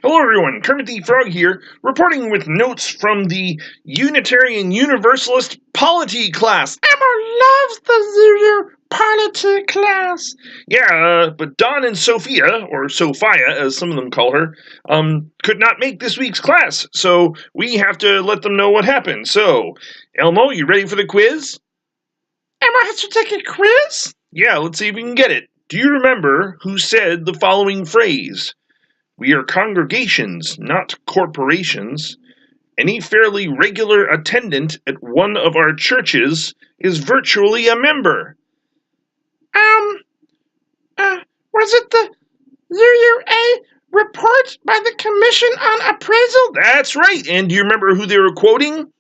Hello everyone, Kermit the Frog here, reporting with notes from the Unitarian Universalist Polity class. Emma loves the Polity class. But Don and Sophia, or Sophia as some of them call her, could not make this week's class, so we have to let them know what happened. So, Elmo, you ready for the quiz? Emma has to take a quiz? Yeah, let's see if we can get it. Do you remember who said the following phrase? We are congregations, not corporations. Any fairly regular attendant at one of our churches is virtually a member. Was it the UUA report by the Commission on Appraisal? That's right, and do you remember who they were quoting?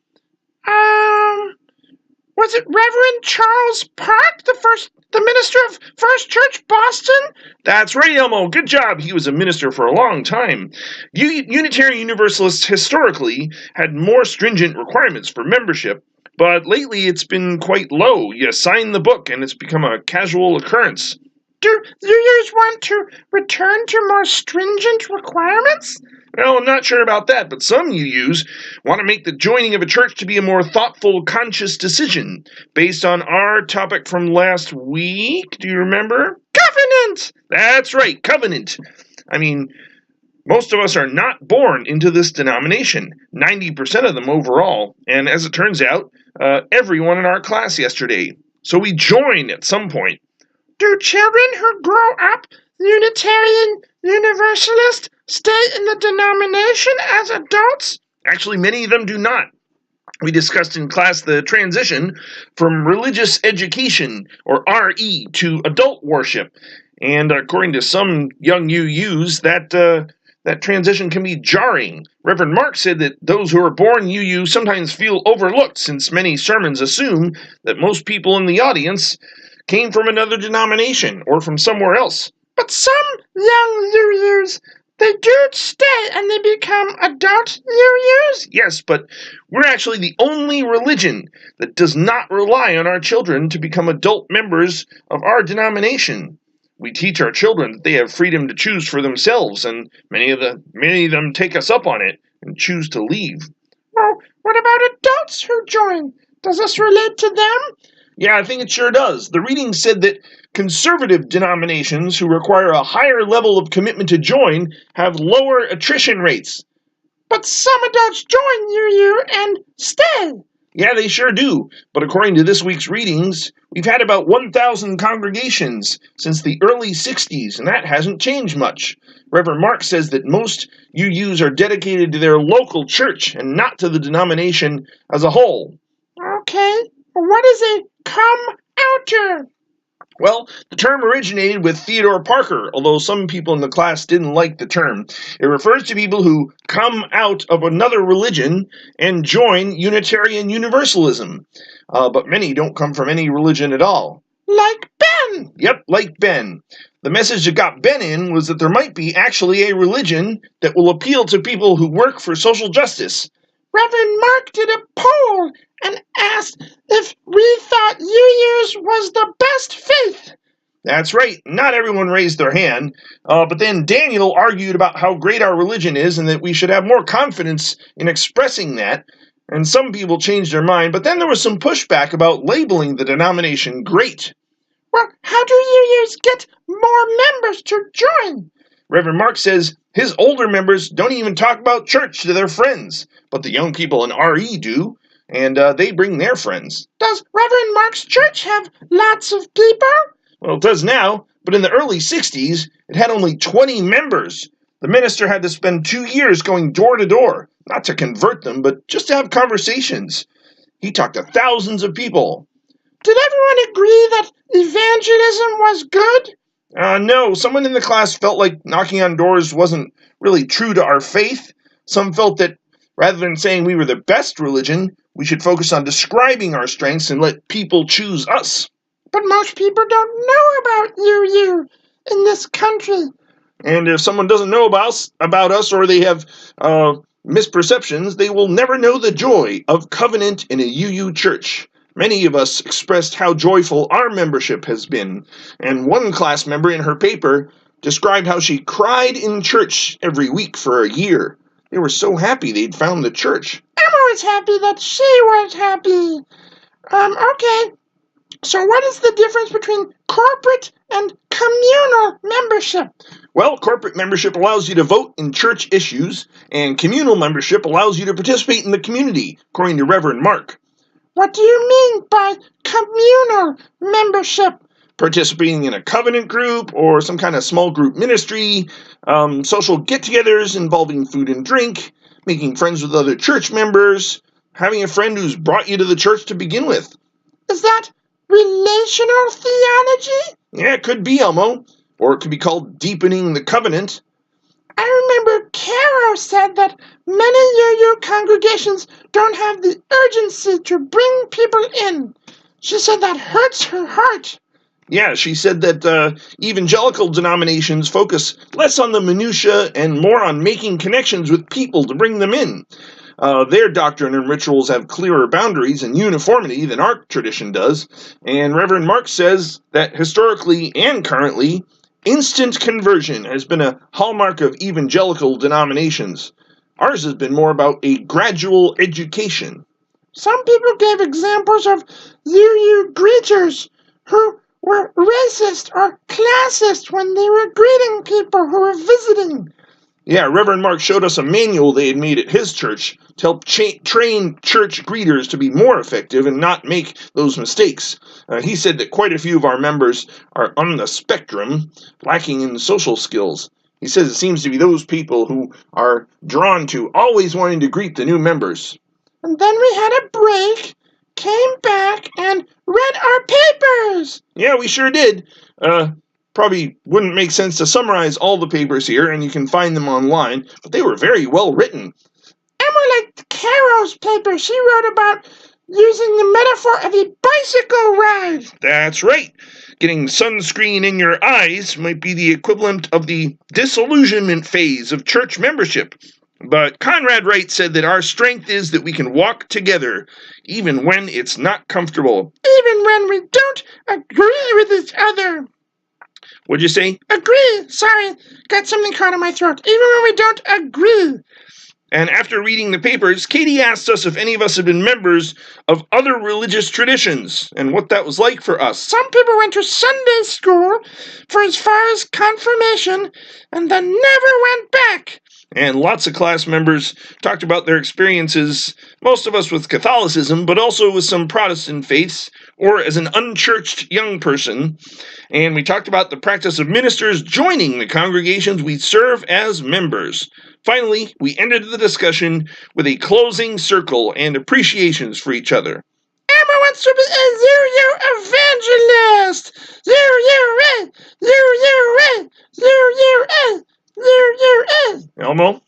Was it Reverend Charles Park, the minister of First Church Boston? That's right, Elmo. Good job. He was a minister for a long time. Unitarian Universalists historically had more stringent requirements for membership, but lately it's been quite low. You sign the book and it's become a casual occurrence. Do UUs want to return to more stringent requirements? Well, I'm not sure about that, but some UUs want to make the joining of a church to be a more thoughtful, conscious decision, based on our topic from last week. Do you remember? Covenant! That's right, covenant. I mean, most of us are not born into this denomination, 90% of them overall, and as it turns out, everyone in our class yesterday. So we join at some point. Do children who grow up Unitarian Universalist stay in the denomination as adults? Actually, many of them do not. We discussed in class the transition from religious education, or RE, to adult worship. And according to some young UUs, that transition can be jarring. Reverend Mark said that those who are born UU sometimes feel overlooked, since many sermons assume that most people in the audience came from another denomination or from somewhere else. But some young UUs, they do stay and they become adult UUs? Yes, but we're actually the only religion that does not rely on our children to become adult members of our denomination. We teach our children that they have freedom to choose for themselves, and many of them take us up on it and choose to leave. Well, what about adults who join? Does this relate to them? Yeah, I think it sure does. The reading said that conservative denominations who require a higher level of commitment to join have lower attrition rates. But some adults join UU and stay. Yeah, they sure do. But according to this week's readings, we've had about 1,000 congregations since the early 60s, and that hasn't changed much. Reverend Mark says that most UUs are dedicated to their local church and not to the denomination as a whole. Okay, what is a come-outer? Well, the term originated with Theodore Parker, although some people in the class didn't like the term. It refers to people who come out of another religion and join Unitarian Universalism. But many don't come from any religion at all. Like Ben! Yep, like Ben. The message that got Ben in was that there might be actually a religion that will appeal to people who work for social justice. Reverend Mark did a poll and asked if we thought UUs was the best faith. That's right. Not everyone raised their hand. But then Daniel argued about how great our religion is and that we should have more confidence in expressing that. And some people changed their mind, but then there was some pushback about labeling the denomination great. Well, how do UUs get more members to join? Reverend Mark says his older members don't even talk about church to their friends, but the young people in RE do, and they bring their friends. Does Reverend Mark's church have lots of people? Well, it does now, but in the early 60s, it had only 20 members. The minister had to spend 2 years going door to door, not to convert them, but just to have conversations. He talked to thousands of people. Did everyone agree that evangelism was good? No, someone in the class felt like knocking on doors wasn't really true to our faith. Some felt that rather than saying we were the best religion, we should focus on describing our strengths and let people choose us. But most people don't know about UU in this country. And if someone doesn't know about us or they have misperceptions, they will never know the joy of covenant in a UU church. Many of us expressed how joyful our membership has been, and one class member in her paper described how she cried in church every week for a year. They were so happy they'd found the church. Emma was happy that she was happy. Okay. So what is the difference between corporate and communal membership? Well, corporate membership allows you to vote in church issues, and communal membership allows you to participate in the community, according to Reverend Mark. What do you mean by communal membership? Participating in a covenant group or some kind of small group ministry, social get-togethers involving food and drink, making friends with other church members, having a friend who's brought you to the church to begin with. Is that relational theology? Yeah, it could be, Elmo. Or it could be called deepening the covenant. I remember Caro said that many UU congregations don't have the urgency to bring people in. She said that hurts her heart. Yeah, she said that evangelical denominations focus less on the minutia and more on making connections with people to bring them in. Their doctrine and rituals have clearer boundaries and uniformity than our tradition does, and Reverend Mark says that historically and currently, instant conversion has been a hallmark of evangelical denominations. Ours has been more about a gradual education. Some people gave examples of UU greeters who were racist or classist when they were greeting people who were visiting. Yeah, Reverend Mark showed us a manual they had made at his church to help train church greeters to be more effective and not make those mistakes. He said that quite a few of our members are on the spectrum, lacking in social skills. He says it seems to be those people who are drawn to always wanting to greet the new members. And then we had a break, came back, and read our papers. Yeah, we sure did. Probably wouldn't make sense to summarize all the papers here, and you can find them online, but they were very well written. Emma liked Caro's paper. She wrote about using the metaphor of a bicycle ride. That's right. Getting sunscreen in your eyes might be the equivalent of the disillusionment phase of church membership. But Conrad Wright said that our strength is that we can walk together, even when it's not comfortable. Even when we don't agree with each other. What'd you say? Agree. Sorry, got something caught in my throat. Even when we don't agree. And after reading the papers, Katie asked us if any of us had been members of other religious traditions and what that was like for us. Some people went to Sunday school for as far as confirmation and then never went back. And lots of class members talked about their experiences, most of us with Catholicism, but also with some Protestant faiths, or as an unchurched young person. And we talked about the practice of ministers joining the congregations we serve as members. Finally, we ended the discussion with a closing circle and appreciations for each other. Emma wants to be a evangelist! UUA! UUA! UUA! UUA! Elmo?